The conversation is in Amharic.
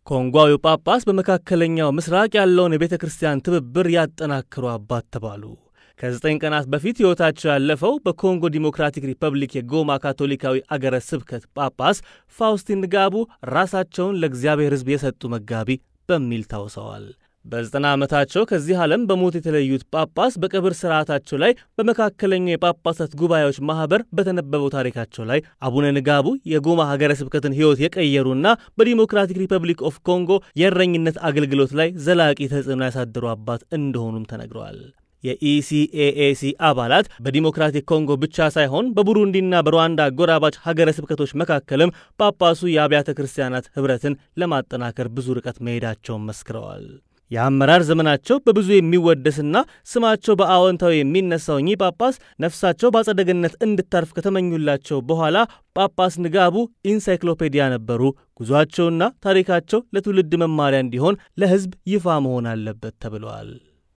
ኮንጓዊው ጳጳስ በመካከለኛው ምስራቅ ያለውን የቤተክርስቲያን ትብብር ያጠናክሩ አባት ተባሉ። ከ9 ቀናት በፊት ሕይወታቸው ያለፈው በኮንጎ ዲሞክራቲክ ሪፐብሊክ የጎማ ካቶሊካዊ አገረ ስብከት ጳጳስ ፋውስቲን ንጋቡ ራሳቸውን ለእግዚአብሔር ሕዝብ የሰጡ መጋቢ በሚል ታውሰዋል። በ90 ዓመታቸው ከዚህ ዓለም በሞት የተለዩት ጳጳስ በቀብር ሥርዓታቸው ላይ በመካከለኛው የጳጳሳት ጉባኤዎች ማኅበር በተነበበው ታሪካቸው ላይ አቡነ ንጋቡ የጎማ ሀገረ ስብከትን ሕይወት የቀየሩና በዲሞክራቲክ ሪፐብሊክ ኦፍ ኮንጎ የእረኝነት አገልግሎት ላይ ዘላቂ ተጽዕኖ ያሳደሩ አባት እንደሆኑም ተነግረዋል። የኢሲኤኤሲ አባላት በዲሞክራቲክ ኮንጎ ብቻ ሳይሆን በቡሩንዲና በሩዋንዳ አጎራባች ሀገረ ስብከቶች መካከልም ጳጳሱ የአብያተ ክርስቲያናት ኅብረትን ለማጠናከር ብዙ ርቀት መሄዳቸውን መስክረዋል። የአመራር ዘመናቸው በብዙ የሚወደስና ስማቸው በአዎንታዊ የሚነሳው እኚህ ጳጳስ ነፍሳቸው በአጸደ ገነት እንድታርፍ ከተመኙላቸው በኋላ ጳጳስ ንጋቡ ኢንሳይክሎፔዲያ ነበሩ። ጉዟቸውና ታሪካቸው ለትውልድ መማሪያ እንዲሆን ለሕዝብ ይፋ መሆን አለበት ተብለዋል።